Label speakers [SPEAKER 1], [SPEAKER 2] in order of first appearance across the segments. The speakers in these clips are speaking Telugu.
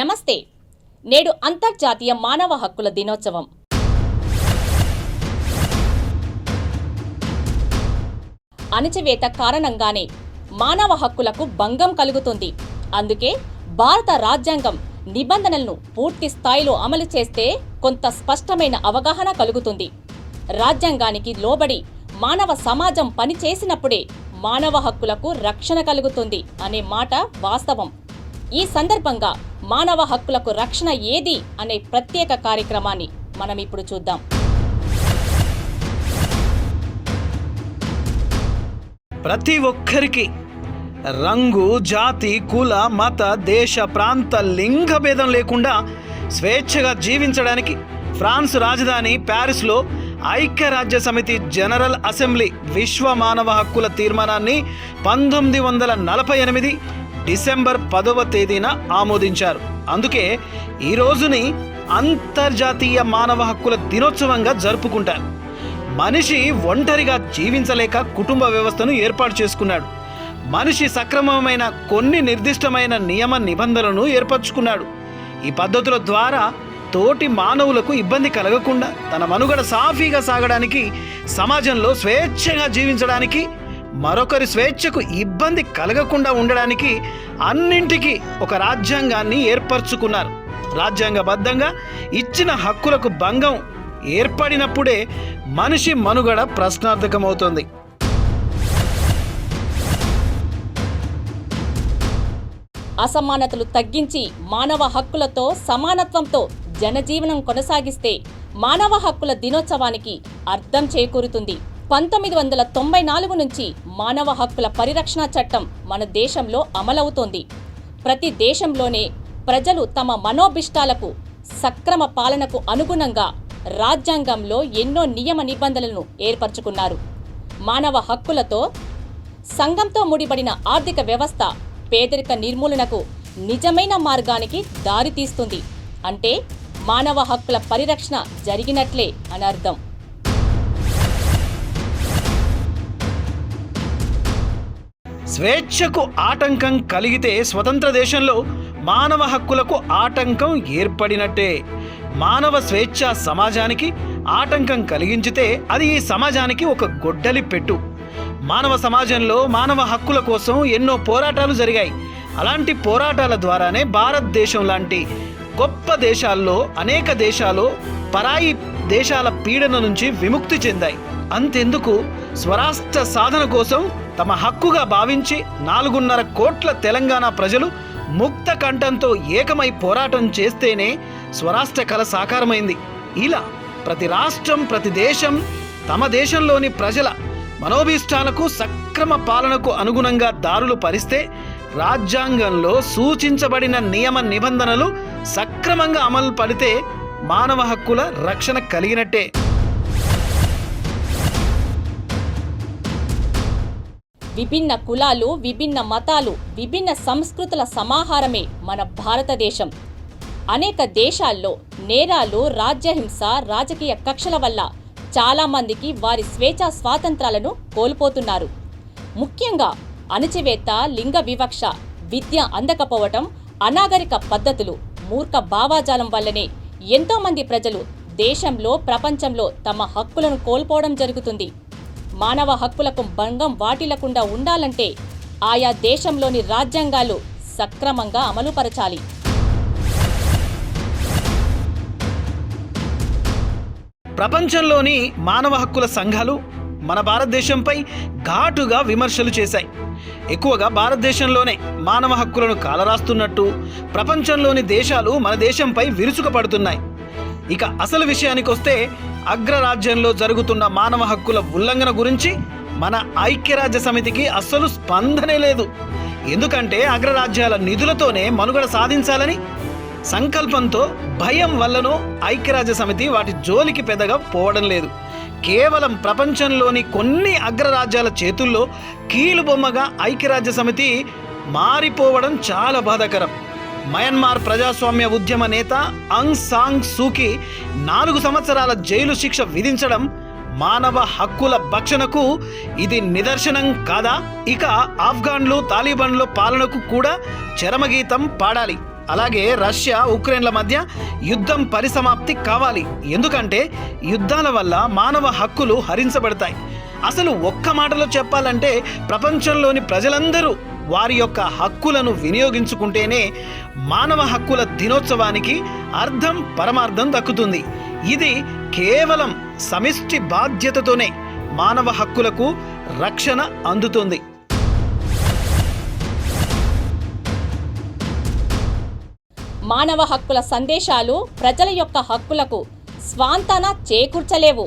[SPEAKER 1] నమస్తే. నేడు అంతర్జాతీయ మానవ హక్కుల దినోత్సవం. అణచివేత కారణంగానే మానవ హక్కులకు భంగం కలుగుతుంది. అందుకే భారత రాజ్యాంగం నిబంధనలను పూర్తి స్థాయిలో అమలు చేస్తే కొంత స్పష్టమైన అవగాహన కలుగుతుంది. రాజ్యాంగానికి లోబడి మానవ సమాజం పనిచేసినప్పుడే మానవ హక్కులకు రక్షణ కలుగుతుంది అనే మాట వాస్తవం. ఈ సందర్భంగా మానవ హక్కులకు రక్షణ ఏది అనే ప్రత్యేక కార్యక్రమాన్ని మనం ఇప్పుడు చూద్దాం.
[SPEAKER 2] ప్రతి ఒక్కరికి రంగు, జాతి, కుల, మత, దేశ, ప్రాంత, లింగ భేదం లేకుండా స్వేచ్ఛగా జీవించడానికి ఫ్రాన్స్ రాజధాని ప్యారిస్లో ఐక్యరాజ్య సమితి జనరల్ అసెంబ్లీ విశ్వ మానవ హక్కుల తీర్మానాన్ని 1948 డిసెంబర్ 10వ తేదీన ఆమోదించారు. అందుకే ఈ రోజుని అంతర్జాతీయ మానవ హక్కుల దినోత్సవంగా జరుపుకుంటారు. మనిషి ఒంటరిగా జీవించలేక కుటుంబ వ్యవస్థను ఏర్పాటు చేసుకున్నాడు. మనిషి సక్రమమైన కొన్ని నిర్దిష్టమైన నియమ నిబంధనలను ఏర్పరచుకున్నాడు. ఈ పద్ధతుల ద్వారా తోటి మానవులకు ఇబ్బంది కలగకుండా తన మనుగడ సాఫీగా సాగడానికి, సమాజంలో స్వేచ్ఛగా జీవించడానికి, మరొకరి స్వేచ్ఛకు ఇబ్బంది కలగకుండా ఉండడానికి అన్నింటికీ ఒక రాజ్యాంగాన్ని ఏర్పరచుకున్నారు. రాజ్యాంగబద్ధంగా ఇచ్చిన హక్కులకు భంగం ఏర్పడినప్పుడే మనిషి మనుగడ ప్రశ్నార్థకమవుతుంది.
[SPEAKER 1] అసమానతలు తగ్గించి మానవ హక్కులతో సమానత్వంతో జనజీవనం కొనసాగిస్తే మానవ హక్కుల దినోత్సవానికి అర్థం చేకూరుతుంది. 1994 నుంచి మానవ హక్కుల పరిరక్షణ చట్టం మన దేశంలో అమలవుతోంది. ప్రతి దేశంలోనే ప్రజలు తమ మనోభిష్టాలకు, సక్రమ పాలనకు అనుగుణంగా రాజ్యాంగంలో ఎన్నో నియమ నిబంధనలను ఏర్పరచుకున్నారు. మానవ హక్కులతో సంఘంతో ముడిపడిన ఆర్థిక వ్యవస్థ పేదరిక నిర్మూలనకు నిజమైన మార్గానికి దారితీస్తుంది. అంటే మానవ హక్కుల పరిరక్షణ జరిగినట్లే అని అర్థం.
[SPEAKER 2] స్వేచ్ఛకు ఆటంకం కలిగితే స్వతంత్ర దేశంలో మానవ హక్కులకు ఆటంకం ఏర్పడినట్టే. మానవ స్వేచ్ఛ సమాజానికి ఆటంకం కలిగించితే అది ఈ సమాజానికి ఒక గొడ్డలి పెట్టు. మానవ సమాజంలో మానవ హక్కుల కోసం ఎన్నో పోరాటాలు జరిగాయి. అలాంటి పోరాటాల ద్వారానే భారతదేశం లాంటి గొప్ప దేశాల్లో అనేక దేశాలు పరాయి దేశాల పీడన నుంచి విముక్తి చెందాయి. అంతెందుకు, స్వరాష్ట్ర సాధన కోసం తమ హక్కుగా భావించి 4.5 కోట్ల తెలంగాణ ప్రజలు ముక్త కంఠంతో ఏకమై పోరాటం చేస్తేనే స్వరాష్ట్ర కల సాకారమైంది. ఇలా ప్రతి రాష్ట్రం, ప్రతి దేశం తమ దేశంలోని ప్రజల మనోభీష్టాలకు, సక్రమ పాలనకు అనుగుణంగా దారులు పరిస్తే రాజ్యాంగంలో సూచించబడిన నియమ నిబంధనలు సక్రమంగా అమలు పడితే మానవ హక్కుల రక్షణ కలిగినట్టే.
[SPEAKER 1] విభిన్న కులాలు, విభిన్న మతాలు, విభిన్న సంస్కృతుల సమాహారమే మన భారతదేశం. అనేక దేశాల్లో నేరాలు, రాజ్యహింస, రాజకీయ కక్షల వల్ల చాలామందికి వారి స్వేచ్ఛా స్వాతంత్రాలను కోల్పోతున్నారు. ముఖ్యంగా అణచివేత, లింగ వివక్ష, విద్య అందకపోవటం, అనాగరిక పద్ధతులు, మూర్ఖ భావాజాలం వల్లనే ఎంతోమంది ప్రజలు దేశంలో, ప్రపంచంలో తమ హక్కులను కోల్పోవడం జరుగుతుంది. మానవ హక్కులకు భంగం వాటిల్లకుండా ఉండాలంటే ఆయా దేశంలోని రాజ్యాంగాలు సక్రమంగా అమలుపరచాలి.
[SPEAKER 2] ప్రపంచంలోని మానవ హక్కుల సంఘాలు మన భారతదేశంపై ఘాటుగా విమర్శలు చేశాయి. ఎక్కువగా భారతదేశంలోనే మానవ హక్కులను కాలరాస్తున్నట్టు ప్రపంచంలోని దేశాలు మన దేశంపై విరుచుకుపడుతున్నాయి. ఇక అసలు విషయానికి వస్తే అగ్రరాజ్యంలో జరుగుతున్న మానవ హక్కుల ఉల్లంఘన గురించి మన ఐక్యరాజ్య సమితికి అస్సలు స్పందనే లేదు. ఎందుకంటే అగ్రరాజ్యాల నిధులతోనే మనుగడ సాధించాలని సంకల్పంతో భయం వల్లనో ఐక్యరాజ్య సమితి వాటి జోలికి పెద్దగా పోవడం లేదు. కేవలం ప్రపంచంలోని కొన్ని అగ్రరాజ్యాల చేతుల్లో కీలుబొమ్మగా ఐక్యరాజ్య సమితి మారిపోవడం చాలా బాధాకరం. మయన్మార్ ప్రజాస్వామ్య ఉద్యమ నేత ఆంగ్ సాన్ సూకీ 4 సంవత్సరాల జైలు శిక్ష విధించడం మానవ హక్కుల భక్షణకు ఇది నిదర్శనం కాదా? ఇక ఆఫ్ఘన్లు, తాలిబాన్ల పాలనకు కూడా చరమగీతం పాడాలి. అలాగే రష్యా ఉక్రెయిన్ల మధ్య యుద్ధం పరిసమాప్తి కావాలి. ఎందుకంటే యుద్ధాల వల్ల మానవ హక్కులు హరించబడతాయి. అసలు ఒక్క మాటలో చెప్పాలంటే ప్రపంచంలోని ప్రజలందరూ వారి యొక్క హక్కులను వినియోగించుకుంటేనే మానవ హక్కుల దినోత్సవానికి అర్థం పరమార్థం దక్కుతుంది. ఇది కేవలం సమిష్టి బాధ్యతతోనే మానవ హక్కులకు రక్షణ అందుతుంది.
[SPEAKER 1] మానవ హక్కుల సందేశాలు ప్రజల యొక్క హక్కులకు స్వాంతన చేకూర్చలేవు.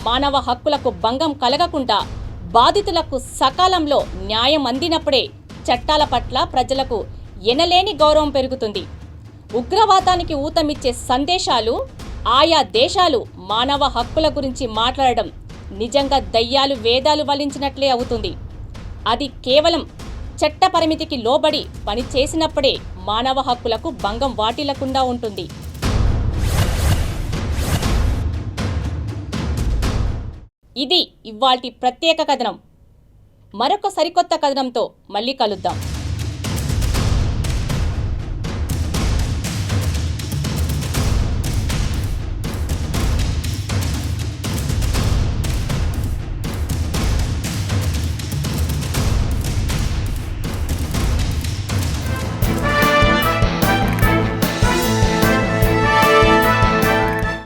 [SPEAKER 1] మానవ హక్కులకు భంగం కలగకుండా బాధితులకు సకాలంలో న్యాయం అందినప్పుడే చట్టాల పట్ల ప్రజలకు ఎనలేని గౌరవం పెరుగుతుంది. ఉగ్రవాదానికి ఊతమిచ్చే సందేశాలు, ఆయా దేశాలు మానవ హక్కుల గురించి మాట్లాడడం నిజంగా దయ్యాలు వేదాలు వల్లించినట్లే అవుతుంది. అది కేవలం చట్ట పరిమితికి లోబడి పని చేసినప్పుడే మానవ హక్కులకు భంగం వాటిల్లకుండా ఉంటుంది. ఇది ఇవాల్టి ప్రత్యేక కథనం. మరొక సరికొత్త కథనంతో మళ్ళీ కలుద్దాం.